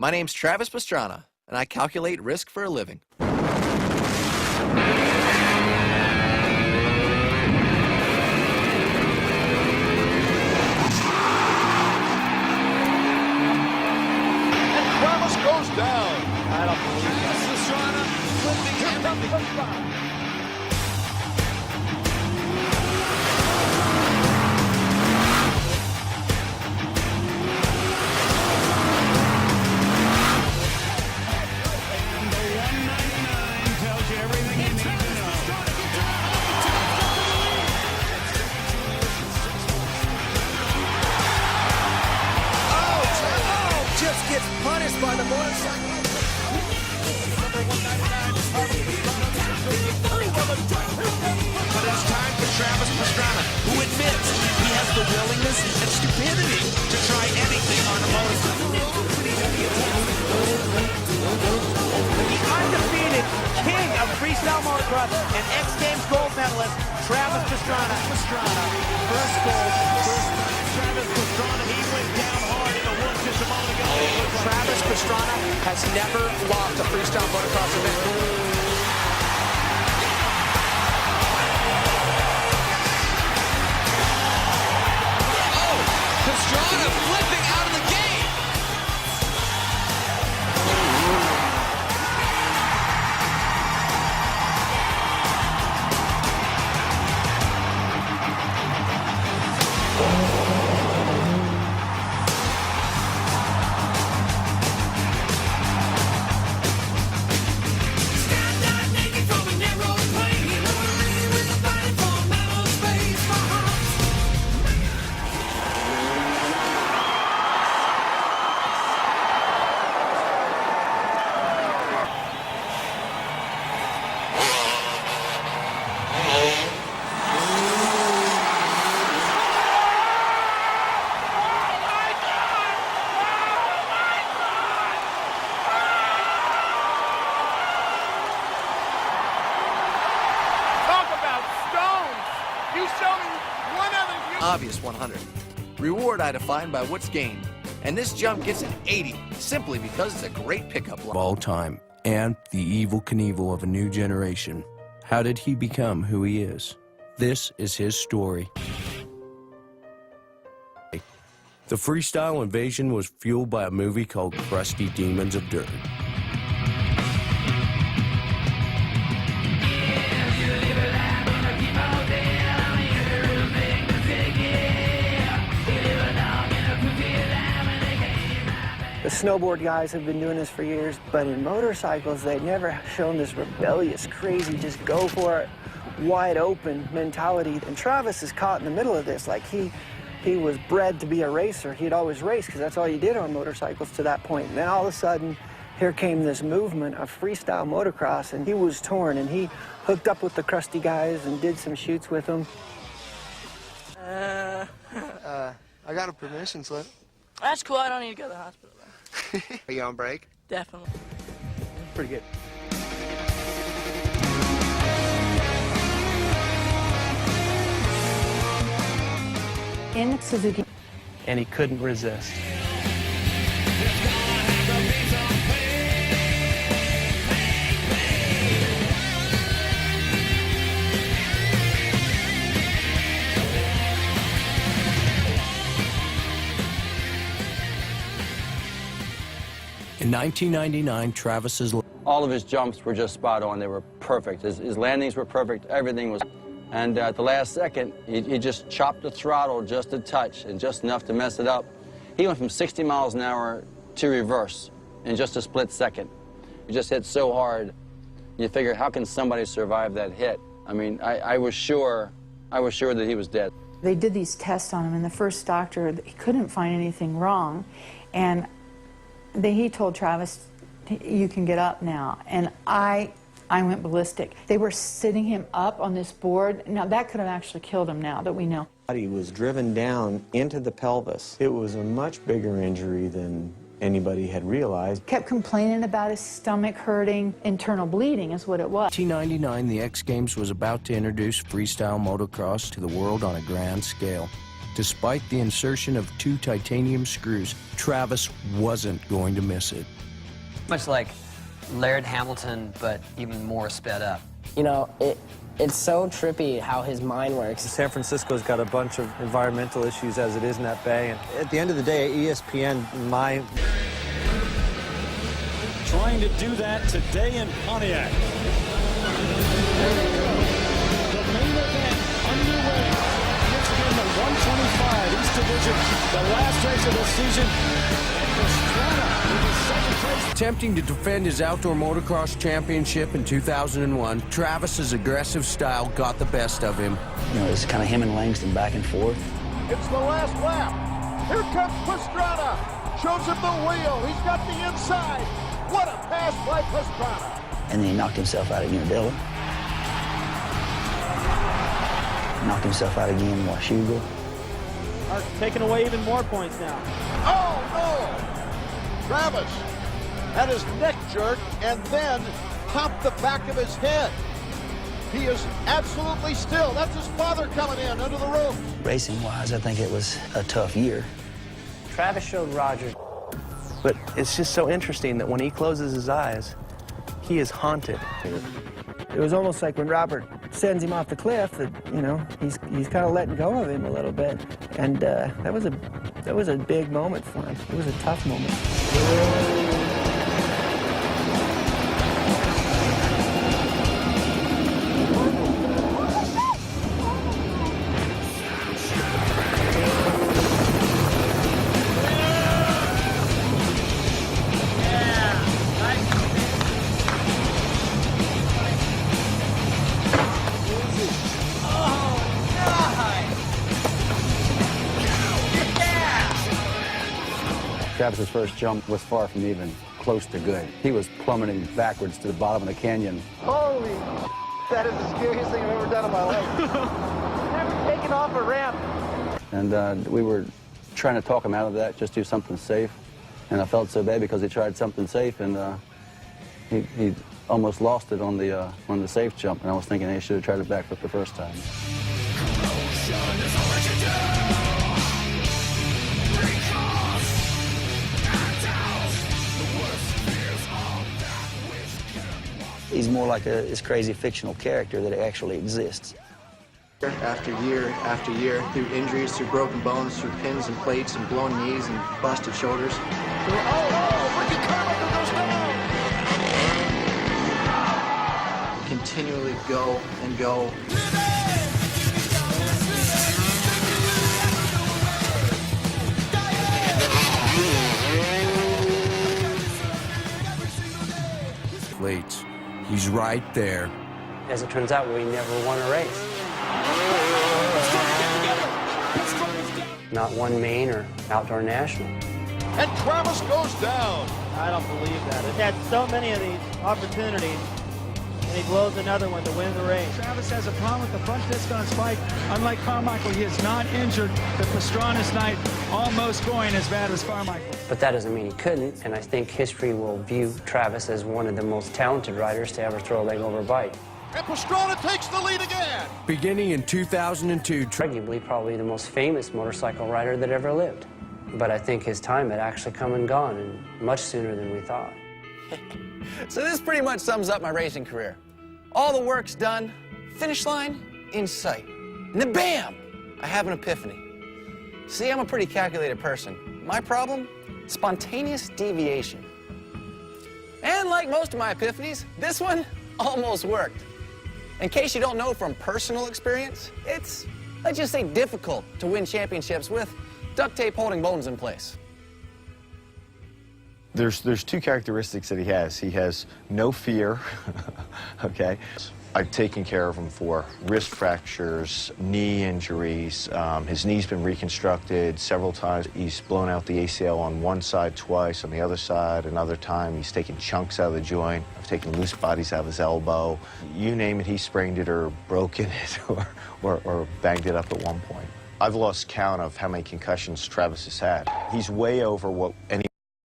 My name's Travis Pastrana, and I calculate risk for a living. Travis goes down. I don't believe that. Pastrana flipping everything. Just gets punished by the motorcycle. But it's time for Travis Pastrana, who admits he has the willingness and stupidity to try anything on a motorcycle. The undefeated king of freestyle motocross and X Games gold medalist, Travis Pastrana. First gold, first time. Travis Pastrana, he went down hard in the woods just a moment ago. Travis Pastrana has never lost a freestyle motocross event. Pastrana flipping out of the game. Obvious 100. Reward I define by what's gained. And this jump gets an 80, simply because it's a great pickup line. Of all time, and the evil Knievel of a new generation. How did he become who he is? This is his story. The freestyle invasion was fueled by a movie called Crusty Demons of Dirt. The snowboard guys have been doing this for years, but in motorcycles, they've never shown this rebellious, crazy, just go for it, wide open mentality. And Travis is caught in the middle of this. Like he was bred to be a racer. He'd always race because that's all you did on motorcycles to that point. And then all of a sudden, here came this movement of freestyle motocross, and he was torn, and he hooked up with the Crusty guys and did some shoots with them. I got a permission slip. That's cool. I don't need to go to the hospital, though. Are you on break? Definitely. Pretty good. In Suzuki. And he couldn't resist. In 1999, Travis's... All of his jumps were just spot on. They were perfect. His landings were perfect. Everything was... And at the last second, he just chopped the throttle just a touch and just enough to mess it up. He went from 60 miles an hour to reverse in just a split second. He just hit so hard. You figure, how can somebody survive that hit? I mean, I was sure that he was dead. They did these tests on him, and the first doctor, he couldn't find anything wrong. And he told Travis, you can get up now. And I went ballistic. They were sitting him up on this board. Now, that could have actually killed him now that we know. He was driven down into the pelvis. It was a much bigger injury than anybody had realized. Kept complaining about his stomach hurting. Internal bleeding is what it was. 1999, the X Games was about to introduce freestyle motocross to the world on a grand scale. despite the insertion of 2 titanium screws, Travis wasn't going to miss it. Much like Laird Hamilton, but even more sped up. You know, it's so trippy how his mind works. San Francisco's got a bunch of environmental issues as it is in that bay, and at the end of the day, ESPN, trying to do that today in Pontiac. The main event underway. It's been the 125 East Division, the last race of the season. Pastrana with his second place. Attempting to defend his outdoor motocross championship in 2001, Travis's aggressive style got the best of him. You know, it's kind of him and Langston back and forth. It's the last lap. Here comes Pastrana. Shows him the wheel. He's got the inside. What a pass by Pastrana. And then he knocked himself out again at Dillon. Knocked himself out again in Washougal. Taking away even more points now. Oh, no! Travis had his neck jerked and then popped the back of his head. He is absolutely still. That's his father coming in under the ropes. Racing-wise, I think it was a tough year. Travis showed Roger. But it's just so interesting that when he closes his eyes, he is haunted. It was almost like when Robert sends him off the cliff that, you know, he's kind of letting go of him a little bit. And that was a big moment for him. It was a tough moment. Travis's first jump was far from even close to good. He was plummeting backwards to the bottom of the canyon. Holy, that is the scariest thing I've ever done in my life. Never taken off a ramp. And we were trying to talk him out of that, just do something safe. And I felt so bad because he tried something safe, and he almost lost it on the safe jump. And I was thinking he should have tried it backflip the first time. He's more like this crazy fictional character that actually exists. After year, through injuries, through broken bones, through pins and plates and blown knees and busted shoulders. Ricky Carmichael goes down! Continually go and go. Plates. He's right there. As it turns out, we never won a race. Not one main or outdoor national. And Travis goes down. I don't believe that. It had so many of these opportunities, and he blows another one to win the race. Travis has a problem with the front disc on spike. Unlike Carmichael, he is not injured. The Pastrana's night almost going as bad as Carmichael. But that doesn't mean he couldn't, and I think history will view Travis as one of the most talented riders to ever throw a leg over a bike. And Pastrana takes the lead again. Beginning in 2002, Arguably probably the most famous motorcycle rider that ever lived. But I think his time had actually come and gone, and much sooner than we thought. So this pretty much sums up my racing career. All the work's done, finish line in sight. And then bam, I have an epiphany. See, I'm a pretty calculated person. My problem? Spontaneous deviation. And like most of my epiphanies, this one almost worked. In case you don't know from personal experience, it's, let's just say, difficult to win championships with duct tape holding bones in place. There's 2 characteristics that he has. He has no fear, okay? I've taken care of him for wrist fractures, knee injuries. His knee's been reconstructed several times. He's blown out the ACL on one side twice, on the other side another time. He's taken chunks out of the joint. I've taken loose bodies out of his elbow. You name it, he sprained it or broken it or banged it up at one point. I've lost count of how many concussions Travis has had. He's way over what any